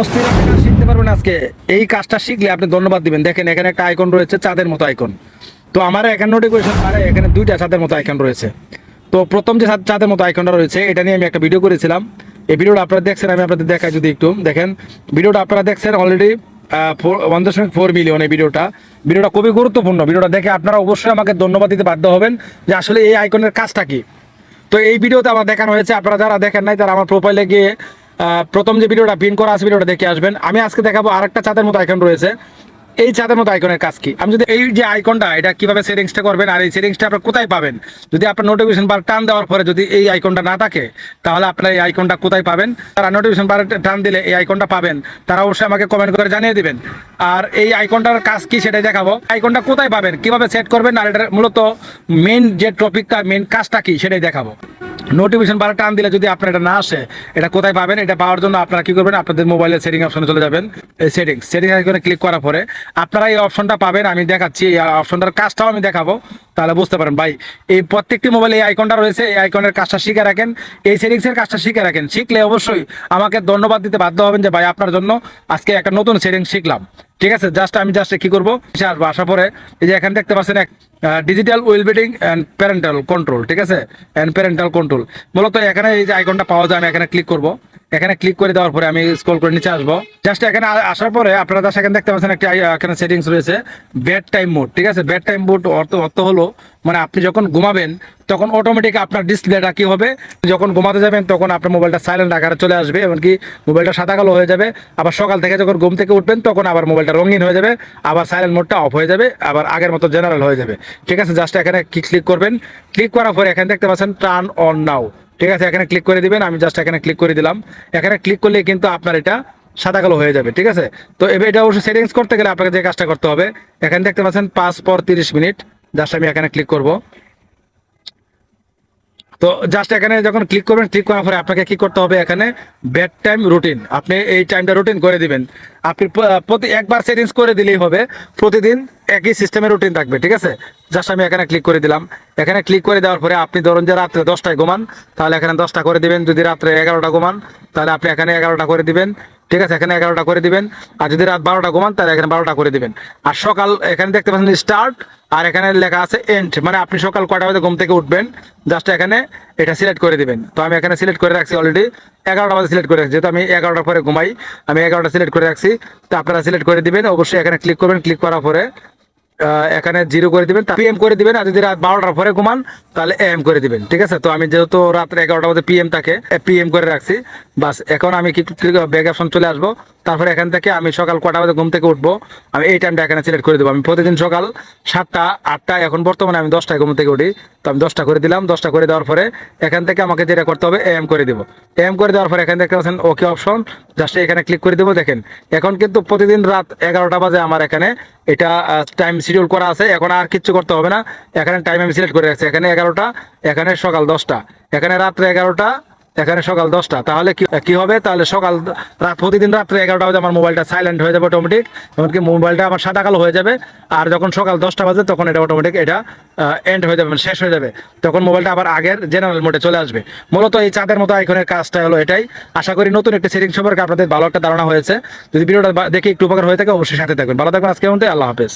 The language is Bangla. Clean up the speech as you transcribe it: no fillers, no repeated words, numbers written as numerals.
অস্থির একটা কাজ শিখতে পারবেন আজকে। এই কাজটা শিখলে আপনি ধন্যবাদ দিবেন। দেখেন এখানে একটা আইকন রয়েছে, চাঁদের মতো আইকন। তো আমার এখানে নোটিফিকেশন পারে এখানে দুইটা চাঁদের মতো আইকন রয়েছে। তো প্রথম যে চাঁদের মতো আইকনটা রয়েছে এটা নিয়ে আমি একটা ভিডিও করেছিলাম। এই ভিডিওটা আপনারা দেখছেন, আমি আপনাদের দেখাই যদি একটু দেখেন। ভিডিওটা আপনারা দেখছেন অলরেডি 1.4 মিলিয়ন। এই ভিডিওটা খুবই গুরুত্বপূর্ণ। ভিডিওটা দেখে আপনারা অবশ্যই আমাকে ধন্যবাদ দিতে বাধ্য হবেন যে আসলে এই আইকনের কাজটা কি। তো এই ভিডিওতে আমার দেখানো হয়েছে, আপনারা যারা দেখেন নাই তারা আমার প্রোফাইলে গিয়ে প্রথম যে ভিডিওটা পিন করা আছে ভিডিওটা দেখে আসবেন। আমি আজকে দেখাবো আরেকটা চাঁদের মতো আইকন রয়েছে। এই চাঁদের মতো আইকনের কাজ কি, আমি যদি এই যে আইকনটা এটা কিভাবে সেটিংসটা করবেন আর এই সেটিংসটা আপনার কোথায় পাবেন, যদি আপনার নোটিফিকেশন বার টান দেওয়ার পরে যদি এই আইকনটা না থাকে তাহলে আপনার এই আইকনটা কোথায় পাবেন, তারা নোটিফিকেশন বার টান দিলে এই আইকনটা পাবেন তারা অবশ্যই আমাকে কমেন্ট করে জানিয়ে দিবেন। আর এই আইকনটার কাজ কি সেটাই দেখাবো, আইকনটা কোথায় পাবেন, কিভাবে সেট করবেন, আর এটার মূলত মেন যে টপিকটা মেন কাজটা কি সেটাই দেখাবো। নোটিফিকেশন বার টান দিলে যদি আপনার এটা না আসে এটা কোথায় পাবেন, এটা পাওয়ার জন্য আপনারা কি করবেন, আপনাদের মোবাইলের সেটিং অপশনে চলে যাবেন। এই সেটিং আইকনে ক্লিক করার পরে আপনারা এই অপশনটা পাবেন। আমি দেখাচ্ছি এই অপশনটার কাজটাও আমি দেখাবো, তাহলে বুঝতে পারেন ভাই। এই প্রত্যেকটি মোবাইলে এই আইকনটা রয়েছে, এই আইকনের কাজটা শিখে রাখেন, এই সেটিংসের কাজটা শিখে রাখেন। শিখলে অবশ্যই আমাকে ধন্যবাদ দিতে বাধ্য হবেন যে ভাই আপনার জন্য আজকে একটা নতুন সেটিংস শিখলাম। ঠিক আছে, আমি জাস্ট কি করবো, আসবো, আসার পরে এই যে এখানে দেখতে পাচ্ছেন ডিজিটাল ওয়েল বিডিং অ্যান্ড প্যারেন্টাল কন্ট্রোল। ঠিক আছে, অ্যান্ড প্যারেন্টাল কন্ট্রোল মূলত এখানে এই যে আইকনটা পাওয়া যায়, আমি এখানে ক্লিক করবো। এখানে ক্লিক করে দেওয়ার পরে আমি স্ক্রল করে নিচে আসবো। জাস্ট এখানে আসার পরে আপনারা জাস্ট এখানে দেখতে পাচ্ছেন একটা এখানে সেটিংস রয়েছে বেড টাইম মোড। ঠিক আছে, বেড টাইম মোড অর্থ হলো মানে আপনি যখন ঘুমাবেন তখন অটোমেটিক আপনার ডিসপ্লেটা কি হবে, যখন ঘুমাতে যাবেন তখন আপনার মোবাইলটা সাইলেন্ট আকারে চলে আসবে, এমনকি মোবাইলটা সাদা কালো হয়ে যাবে। আবার সকাল থেকে যখন ঘুম থেকে উঠবেন তখন আবার মোবাইলটা রঙিন হয়ে যাবে, আবার সাইলেন্ট মোডটা অফ হয়ে যাবে, আবার আগের মতো জেনারেল হয়ে যাবে। ঠিক আছে, জাস্ট এখানে ক্লিক করবেন। ক্লিক করার পরে এখানে দেখতে পাচ্ছেন টার্ন অন নাও। ঠিক আছে, এখানে ক্লিক করে দিবেন। আমি জাস্ট এখানে ক্লিক করে দিলাম। এখানে ক্লিক করলে কিন্তু আপনার এটা সাদা কালো হয়ে যাবে। ঠিক আছে, তো এবার এটা অবশ্যই সেটিংস করতে গেলে আপনাকে যে কাজটা করতে হবে, এখানে দেখতে পাচ্ছেন 5 পর 30 মিনিট। জাস্ট আমি এখানে ক্লিক করব। তো জাস্ট এখানে যখন ক্লিক করবেন, ক্লিক করার পরে আপনাকে কি করতে হবে, এখানে বেড টাইম রুটিন, আপনি এই টাইমটা রুটিন করে দিবেন। আপনি প্রতি একবার সেটিংস করে দিলেই হবে, প্রতিদিন একই সিস্টেমে রুটিন থাকবে। ঠিক আছে, জাস্ট আমি এখানে ক্লিক করে দিলাম। এখানে ক্লিক করে দেওয়ার পরে আপনি ধরুন যে রাত্রে 10টায় ঘুমান তাহলে এখানে 10টা করে দিবেন, যদি রাত্রে 11টা ঘুমান তাহলে আপনি এখানে 11টা করে দিবেন। ঠিক আছে, এখানে 11টা করে দিবেন। আর যদি রাত 12টা ঘুমান তাহলে এখানে 12টা করে দিবেন। আর সকাল এখানে দেখতে পাচ্ছেন স্টার্ট, আর এখানে লেখা আছে এন্ড, মানে আপনি সকাল কয়টা বাজে ঘুম থেকে উঠবেন জাস্ট এখানে এটা সিলেক্ট করে দিবেন। তো আমি এখানে সিলেক্ট করে রাখছি অলরেডি 11টা বাজে সিলেক্ট করে রাখছি, যেহেতু আমি 11টার পরে ঘুমাই আমি 11টা সিলেক্ট করে রাখছি। তো আপনারা সিলেক্ট করে দিবেন, অবশ্যই এখানে ক্লিক করবেন। ক্লিক করার পরে এখানে 0 করে দিবেন, পিএম করে দিবেন। আর যদি রাত 12টার পরে ঘুমান তাহলে এম করে দিবেন। ঠিক আছে, তো আমি যেহেতু রাত্রে 11টা বাজে পিএম থাকে পিএম করে রাখছি। বাস এখন আমি কি ব্যাক অপশন চলে আসবো। তারপরে এখান থেকে আমি সকাল কটা বাজে ঘুম থেকে উঠবো আমি এই টাইমটা এখানে সিলেক্ট করে দেবো। আমি প্রতিদিন সকাল 7টা 8টা, এখন বর্তমানে আমি 10টায় ঘুম থেকে উঠি, তো আমি 10টা করে দিলাম। 10টা করে দেওয়ার পরে এখান থেকে আমাকে যেটা করতে হবে এম করে দেবো। এম করে দেওয়ার পরে এখানে দেখতে পাচ্ছেন ওকে অপশন, জাস্ট এখানে ক্লিক করে দেবো। দেখেন এখন কিন্তু প্রতিদিন রাত 11টা বাজে আমার এখানে এটা টাইম শিডিউল করা আছে। এখন আর কিচ্ছু করতে হবে না, এখানে টাইম আমি সিলেক্ট করে রাখছি। এখানে 11টা, এখানে সকাল 10টা, এখানে রাত্রে 11টা, এখানে সকাল 10টা। তাহলে কি হবে, তাহলে প্রতিদিন রাত্রে 11টা বাজে আমার মোবাইলটা সাইলেন্ট হয়ে যাবে অটোমেটিক, এমনকি মোবাইলটা আমার সাদা কালো হয়ে যাবে। আর যখন সকাল 10টা বাজে তখন এটা অটোমেটিক এটা এন্ড হয়ে যাবে, মানে শেষ হয়ে যাবে, তখন মোবাইলটা আবার আগের জেনারেল মোডে চলে আসবে। মূলত এই চাঁদের মতো আইকনের কাজটা হলো এটাই। আশা করি নতুন একটা সেটিং সম্পর্কে আপনাদের ভালো একটা ধারণা হয়েছে। যদি ভিডিওটা দেখে একটু উপকার হয়ে থাকে অবশ্যই সাথে থাকবেন। ভালো থাকবেন, আজকে আল্লাহ হাফেজ।